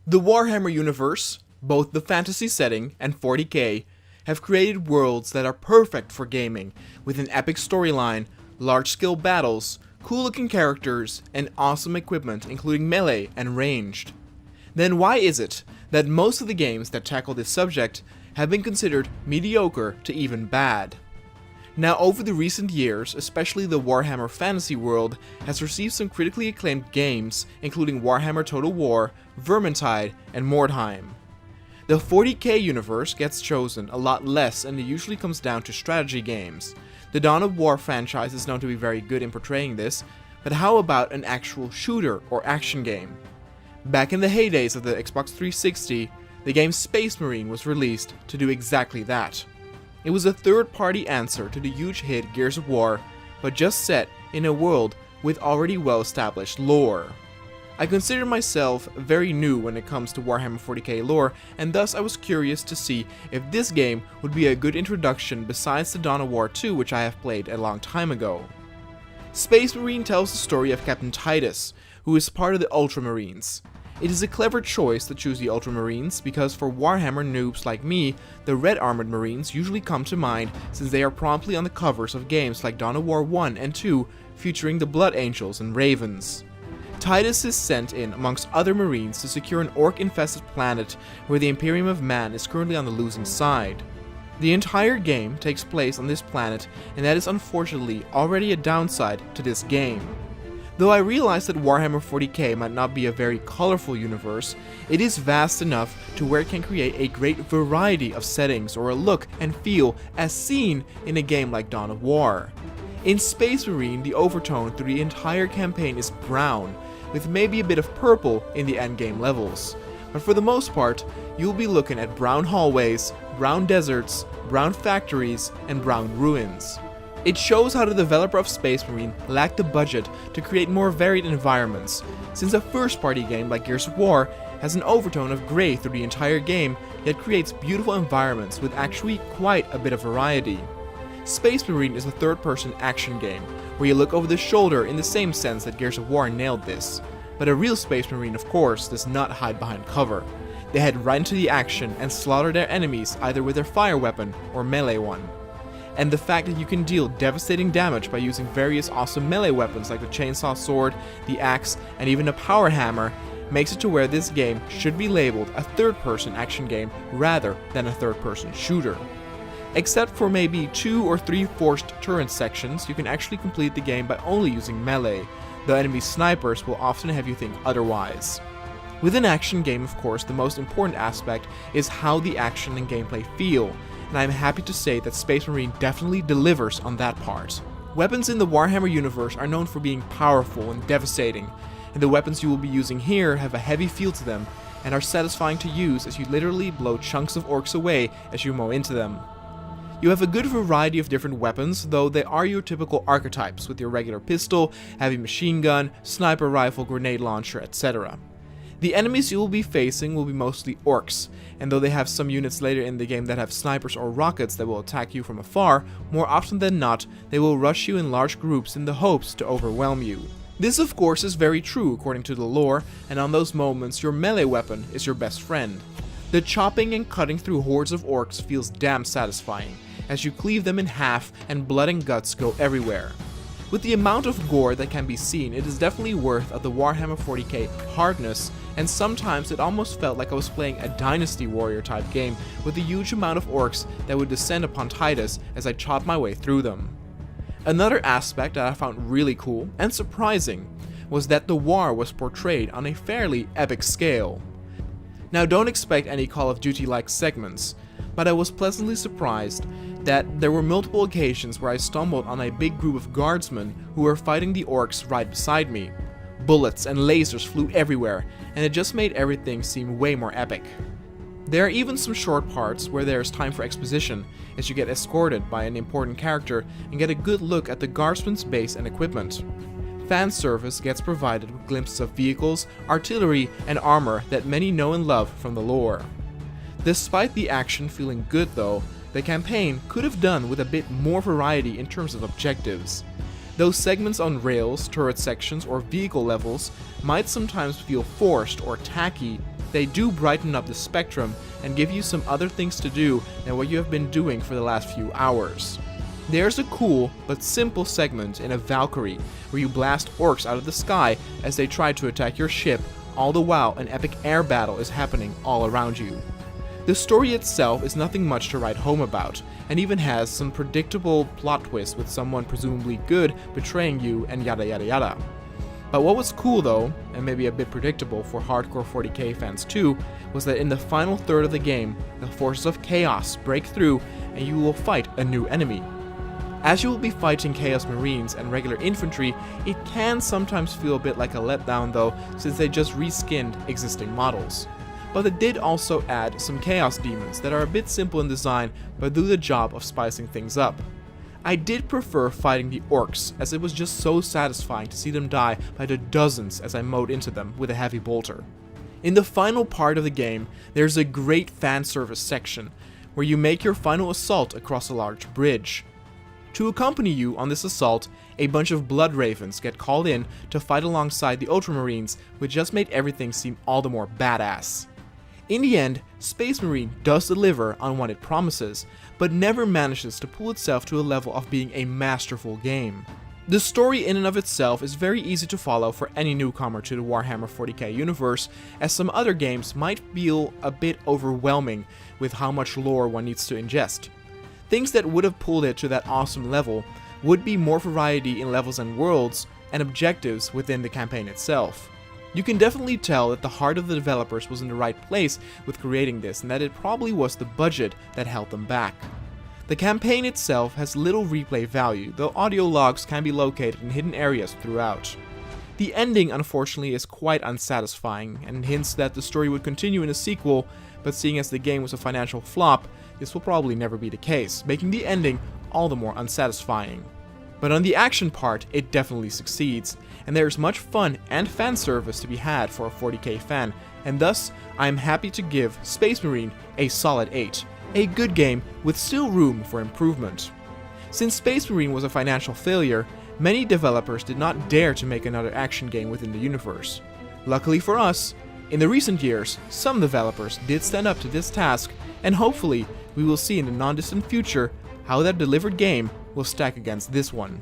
The Warhammer universe, both the fantasy setting and 40K, have created worlds that are perfect for gaming, with an epic storyline, large-scale battles, cool-looking characters, and awesome equipment including melee and ranged. Then why is it that most of the games that tackle this subject have been considered mediocre to even bad? Now, over the recent years, especially the Warhammer fantasy world has received some critically acclaimed games, including Warhammer Total War, Vermintide, and Mordheim. The 40K universe gets chosen a lot less, and it usually comes down to strategy games. The Dawn of War franchise is known to be very good in portraying this, but how about an actual shooter or action game? Back in the heydays of the Xbox 360, the game Space Marine was released to do exactly that. It was a third-party answer to the huge hit Gears of War, but just set in a world with already well-established lore. I consider myself very new when it comes to Warhammer 40K lore, and thus I was curious to see if this game would be a good introduction besides the Dawn of War 2, which I have played a long time ago. Space Marine tells the story of Captain Titus, who is part of the Ultramarines. It is a clever choice to choose the Ultramarines because for Warhammer noobs like me, the Red Armored Marines usually come to mind since they are promptly on the covers of games like Dawn of War 1 and 2 featuring the Blood Angels and Ravens. Titus is sent in amongst other Marines to secure an Ork-infested planet where the Imperium of Man is currently on the losing side. The entire game takes place on this planet, and that is unfortunately already a downside to this game. Though I realize that Warhammer 40K might not be a very colorful universe, it is vast enough to where it can create a great variety of settings or a look and feel as seen in a game like Dawn of War. In Space Marine, the overtone through the entire campaign is brown, with maybe a bit of purple in the endgame levels. But for the most part, you'll be looking at brown hallways, brown deserts, brown factories, and brown ruins. It shows how the developer of Space Marine lacked the budget to create more varied environments, since a first-party game like Gears of War has an overtone of grey through the entire game, yet creates beautiful environments with actually quite a bit of variety. Space Marine is a third-person action game, where you look over the shoulder in the same sense that Gears of War nailed this. But a real Space Marine, of course, does not hide behind cover. They head right into the action and slaughter their enemies either with their fire weapon or melee one. And the fact that you can deal devastating damage by using various awesome melee weapons like the chainsaw sword, the axe, and even a power hammer makes it to where this game should be labeled a third-person action game rather than a third-person shooter. Except for maybe 2 or 3 forced turret sections, you can actually complete the game by only using melee, though enemy snipers will often have you think otherwise. With an action game, of course, the most important aspect is how the action and gameplay feel, and I am happy to say that Space Marine definitely delivers on that part. Weapons in the Warhammer universe are known for being powerful and devastating, and the weapons you will be using here have a heavy feel to them, and are satisfying to use as you literally blow chunks of orcs away as you mow into them. You have a good variety of different weapons, though they are your typical archetypes with your regular pistol, heavy machine gun, sniper rifle, grenade launcher, etc. The enemies you will be facing will be mostly orcs, and though they have some units later in the game that have snipers or rockets that will attack you from afar, more often than not, they will rush you in large groups in the hopes to overwhelm you. This of course is very true according to the lore, and on those moments your melee weapon is your best friend. The chopping and cutting through hordes of orcs feels damn satisfying, as you cleave them in half and blood and guts go everywhere. With the amount of gore that can be seen, it is definitely worth of the Warhammer 40K hardness, and sometimes it almost felt like I was playing a Dynasty Warrior type game with a huge amount of orcs that would descend upon Titus as I chopped my way through them. Another aspect that I found really cool and surprising was that the war was portrayed on a fairly epic scale. Now don't expect any Call of Duty-like segments, but I was pleasantly surprised that there were multiple occasions where I stumbled on a big group of guardsmen who were fighting the orcs right beside me. Bullets and lasers flew everywhere, and it just made everything seem way more epic. There are even some short parts where there is time for exposition, as you get escorted by an important character and get a good look at the guardsman's base and equipment. Fanservice gets provided with glimpses of vehicles, artillery, and armor that many know and love from the lore. Despite the action feeling good though, the campaign could have done with a bit more variety in terms of objectives. Those segments on rails, turret sections, or vehicle levels might sometimes feel forced or tacky, they do brighten up the spectrum and give you some other things to do than what you have been doing for the last few hours. There's a cool but simple segment in a Valkyrie where you blast orcs out of the sky as they try to attack your ship, all the while an epic air battle is happening all around you. The story itself is nothing much to write home about, and even has some predictable plot twists with someone presumably good betraying you and yada yada yada. But what was cool though, and maybe a bit predictable for hardcore 40k fans too, was that in the final third of the game, the forces of chaos break through and you will fight a new enemy. As you will be fighting Chaos Marines and regular infantry, it can sometimes feel a bit like a letdown though, since they just reskinned existing models. But it did also add some Chaos Demons that are a bit simple in design but do the job of spicing things up. I did prefer fighting the Orks, as it was just so satisfying to see them die by the dozens as I mowed into them with a heavy bolter. In the final part of the game, there's a great fanservice section, where you make your final assault across a large bridge. To accompany you on this assault, a bunch of Blood Ravens get called in to fight alongside the Ultramarines, which just made everything seem all the more badass. In the end, Space Marine does deliver on what it promises, but never manages to pull itself to a level of being a masterful game. The story in and of itself is very easy to follow for any newcomer to the Warhammer 40k universe, as some other games might feel a bit overwhelming with how much lore one needs to ingest. Things that would have pulled it to that awesome level would be more variety in levels and worlds, and objectives within the campaign itself. You can definitely tell that the heart of the developers was in the right place with creating this, and that it probably was the budget that held them back. The campaign itself has little replay value, though audio logs can be located in hidden areas throughout. The ending, unfortunately, is quite unsatisfying, and hints that the story would continue in a sequel, but seeing as the game was a financial flop, this will probably never be the case, making the ending all the more unsatisfying. But on the action part, it definitely succeeds, and there is much fun and fan service to be had for a 40k fan, and thus, I am happy to give Space Marine a solid 8, a good game with still room for improvement. Since Space Marine was a financial failure, many developers did not dare to make another action game within the universe. Luckily for us, in the recent years, some developers did stand up to this task, and hopefully, we will see in the non-distant future how that delivered game will stack against this one.